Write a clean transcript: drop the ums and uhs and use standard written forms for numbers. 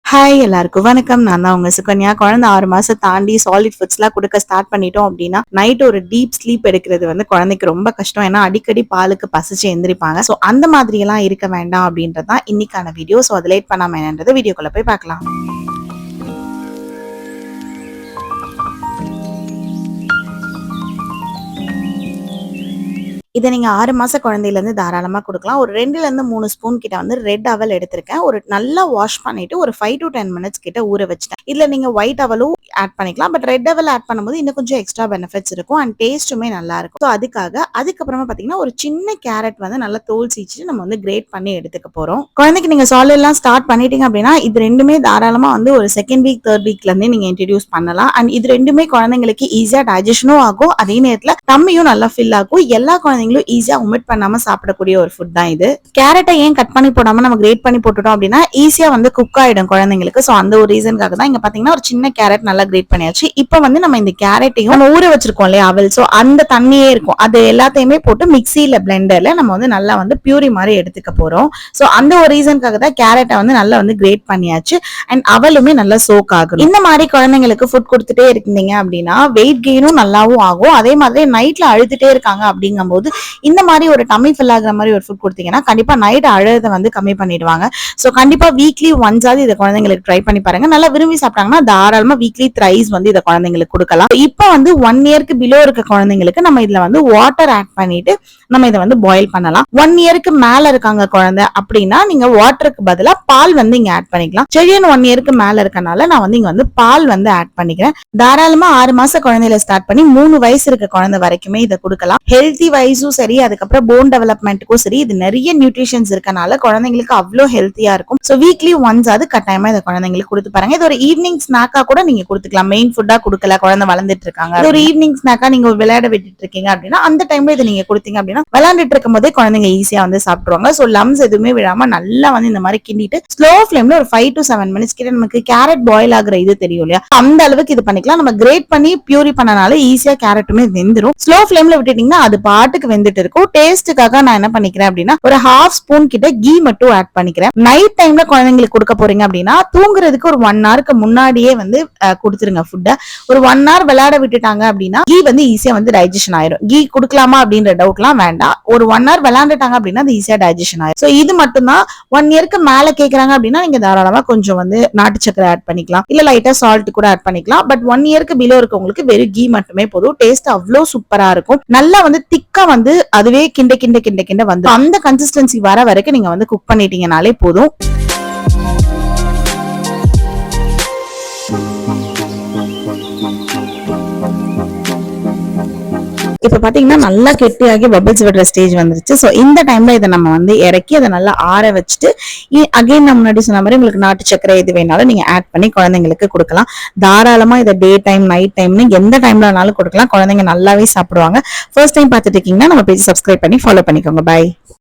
Hi எல்லாருக்கும் வணக்கம். நான் தான் உங்க சுகன்யா. குழந்தை 6 மாசம் தாண்டி சாலிட் ஃபுட்ஸ்லாம் கொடுக்க ஸ்டார்ட் பண்ணிட்டோம் அப்படின்னா நைட் ஒரு டீப் ஸ்லீப் எடுக்கிறது வந்து குழந்தைக்கு ரொம்ப கஷ்டம். ஏன்னா அடிக்கடி பாலுக்கு பசிச்சு எந்திரிப்பாங்க. ஸோ அந்த மாதிரி எல்லாம் இருக்க வேண்டாம் அப்படின்றதான் இன்னைக்கான வீடியோ. ஸோ அதை லேட் பண்ணாம என்னன்றது வீடியோக்குள்ள போய் பார்க்கலாம். இதை நீங்க 6 மாச குழந்தையில இருந்து தாராளமா கொடுக்கலாம். ஒரு 2ல இருந்து 3 ஸ்பூன் கிட்ட வந்து ரெட் அவல் எடுத்திருக்கேன். ஒரு நல்லா வாஷ் பண்ணிட்டு ஒரு 5 to 10 மினிட்ஸ் கிட்ட ஊற வச்சிட்டேன். இதுல நீங்க ஒயிட் அவலும் ஆட் பண்ணிக்கலாம். பட் ரெட் அவல் ஆட் பண்ணும்போது இன்னும் கொஞ்சம் எக்ஸ்ட்ரா பெனிஃபிட்ஸ் இருக்கும் அண்ட் டேஸ்ட்டுமே நல்லா இருக்கும். ஸோ அதுக்கப்புறமா பாத்தீங்கன்னா ஒரு சின்ன கேரட் வந்து நல்லா தோல் சீச்சிட்டு நம்ம வந்து கிரேட் பண்ணி எடுத்துக்க போறோம். குழந்தைக்கு நீங்க சாலிட் எல்லாம் ஸ்டார்ட் பண்ணிட்டீங்க அப்படின்னா இது ரெண்டுமே தாராளமா வந்து ஒரு செகண்ட் வீக் தேர்ட் வீக்ல இருந்தே நீங்க இன்ட்ரடியூஸ் பண்ணலாம். அண்ட் இது ரெண்டுமே குழந்தைங்களுக்கு ஈஸியா டைஜஷனும் ஆகும். அதே நேரத்துல டம்மியும் நல்லா ஃபில் ஆகும். எல்லா குழந்தைங்களும் ஈஸியா ஒமிட் பண்ணாம சாப்பிடக்கூடிய ஒரு ஃபுட் தான் இது. கேரட்டை ஏன் கட் பண்ணி போடாம நம்ம கிரேட் பண்ணி போட்டுட்டோம் அப்படின்னா ஈஸியா வந்து குக் ஆயிடும் குழந்தைங்களுக்கு. சோ அந்த ஒரு ரீசனுக்காக தான் இங்க பாத்தீங்கன்னா ஒரு சின்ன கேரட் நல்லா கிரேட் பண்ணியாச்சு. இப்போ வந்து நம்ம இந்த கேரட்டையும் நம்ம ஊற வச்சிருக்கோம் இல்லையா அவல், சோ அந்த தண்ணியே இருக்கும் அது எல்லாத்தையுமே போட்டு மிக்சியில பிளெண்டர்ல நம்ம வந்து நல்லா வந்து பியூரி மாதிரி எடுத்துக்க போறோம். சோ அந்த ஒரு ரீசனுக்காக தான் கேரட்டை வந்து நல்லா வந்து கிரேட் பண்ணியாச்சு. அண்ட் அவலுமே நல்லா சோக் ஆகும். இந்த மாதிரி குழந்தைங்களுக்கு ஃபுட் கொடுத்துட்டே இருக்கீங்க அப்படின்னா வெயிட் கெயினும் நல்லாவும் ஆகும். அதே மாதிரி நைட்ல அழுதுட்டே இருக்காங்க அப்படிங்கும் போது இந்த மாதிரி ஒரு டம்மி ஃபில் ஆகுற மாதிரி ஒரு ஃபுட் கொடுத்தீங்கன்னா கண்டிப்பா நைட் அழுறதை வந்து கம்மி பண்ணிடுவாங்க. சோ கண்டிப்பா வீக்லி ஒன்ஸ் ஆவது இதை குழந்தைங்களுக்கு ட்ரை பண்ணி பாருங்க. நல்லா விரும்பி சாப்பிட்டாங்கன்னா தாராளமா வீக்லி த்ரைஸ் வந்து இதை குழந்தைங்களுக்கு கொடுக்கலாம். இப்போ வந்து 1 இயருக்கு பிலோ இருக்க குழந்தைங்களுக்கு நம்ம இதுல வந்து வாட்டர் ஆட் பண்ணிட்டு நம்ம இதை வந்து பாயில் பண்ணலாம். 1 இயருக்கு மேல இருக்காங்க குழந்தை அப்படின்னா நீங்க வாட்டருக்கு பதிலா பால் வந்து இங்க ஆட் பண்ணிக்கலாம். செடியன் 1 இயருக்கு மேல இருக்கனால நான் வந்து இங்க வந்து பால் வந்து ஆட் பண்ணிக்கிறேன். தாராளமா 6 மாச குழந்தையில ஸ்டார்ட் பண்ணி 3 வயசு இருக்க குழந்தை வரைக்குமே இதை கொடுக்கலாம். ஹெல்த்தி வைஸும் சரி, அதுக்கப்புறம் போன் டெவலப்மெண்ட்டுக்கும் சரி, இது நிறைய நியூட்ரிஷன்ஸ் இருக்கனால குழந்தைங்களுக்கு அவ்வளோ ஹெல்த்தியா இருக்கும். ஸோ வீக்லி ஒன்ஸ் அது கட்டாயமா இதை குழந்தைங்களுக்கு கொடுத்து பாருங்க. இது ஒரு ஈவினிங் ஸ்நாக்கா கூட நீங்க கொடுத்துக்கலாம். மெயின் ஃபுட்டா கொடுக்கல, குழந்தை வளர்ந்துட்டு இருக்காங்க, ஒரு ஈவினிங் ஸ்நாக்கா நீங்க விளையாட விட்டுட்டு இருக்கீங்க அப்படின்னா அந்த டைம்ல இதை நீங்க கொடுத்தீங்க அப்படின்னா விளையாண்டுட்டு இருக்கும் போதே குழந்தைங்க ஈஸியா வந்து சாப்பிடுவாங்க. ஸோ லம்ஸ் எதுவுமே விழாம நல்லா வந்து இந்த மாதிரி கிண்டிட்டு ஸ்லோ ஃபிளேம்ல ஒரு 5 to 7 மினிட்ஸ் கிட்ட நமக்கு கேரட் பாயில் ஆகுற இது தெரியும் இல்லையா, அந்த அளவுக்கு இது பண்ணிக்கலாம். நம்ம கிரேட் பண்ணி பியூரி பண்ணனால ஈஸியா கேரட்டுமே வெந்துடும். ஸ்லோ ஃபிளேம்ல விட்டுட்டீங்கன்னா அது பாட்டுக்கு வெந்துட்டு இருக்கும். டேஸ்ட்டுக்காக நான் என்ன பண்ணிக்கிறேன் அப்படின்னா ஒரு 1/2 ஸ்பூன் கிட்ட கீ மட்டும் ஆட் பண்ணிக்கிறேன். நைட் டைம்ல குழந்தைங்களுக்கு கொடுக்க போறீங்க அப்படின்னா தூங்குறதுக்கு ஒரு 1 ஹவருக்கு முன்னாடியே வந்து கொடுத்துருங்க ஃபுட்டை. ஒரு 1 ஹவர் விளையாட விட்டுட்டாங்க அப்படின்னா கீ வந்து ஈஸியா வந்து டைஜஷன் ஆயிரும். கீ கொடுக்கலாமா அப்படின்ற டவுட்லாம் வேண்டாம். ஒரு 1 ஹவர் விளையாண்டுட்டாங்க அப்படின்னா அது ஈஸியா டைஜஷன் ஆயிரும். ஸோ இது மட்டும் தான். 1 இயருக்கு மேல கேட்கறாங்க அப்படின்னா நீங்க தாராளமா கொஞ்சம் வந்து நாட்டு சக்கரை ஆட் பண்ணிக்கலாம், இல்ல லைட்டா சால்ட் கூட ஆட் பண்ணிக்கலாம். பட் 1 இயருக்கு பிலோ இருக்கவங்களுக்கு வெறும் கீ மட்டுமே போதும். டேஸ்ட் அவ்வளவு சூப்பரா இருக்கும். நல்லா வந்து திக்கா வந்து அதுவே கிண்ட கிண்ட கிண்ட கிண்ட வந்து அந்த கன்சிஸ்டன்சி வர வரைக்கும் நீங்க வந்து குக் பண்ணிட்டீங்கனாலே போதும். இப்ப பாத்தீங்கன்னா நல்லா கெட்டியாகி பபிள்ஸ் விடுற ஸ்டேஜ் வந்துருச்சு. சோ இந்த டைம்ல இதை நம்ம வந்து இறக்கி அதை நல்லா ஆற வச்சுட்டு அகைன் நான் முன்னாடி சொன்ன மாதிரி உங்களுக்கு நாட்டு சக்கரை எது வேணாலும் நீங்க ஆட் பண்ணி குழந்தைங்களுக்கு கொடுக்கலாம். தாராளமா இதை டே டைம் நைட் டைம்னு எந்த டைம்ல வேணாலும் கொடுக்கலாம். குழந்தைங்க நல்லாவே சாப்பிடுவாங்க. ஃபர்ஸ்ட் டைம் பார்த்துட்டு இருக்கீங்கன்னா நம்ம பேஜ் சப்ஸ்கிரைப் பண்ணி ஃபாலோ பண்ணிக்கோங்க. பை.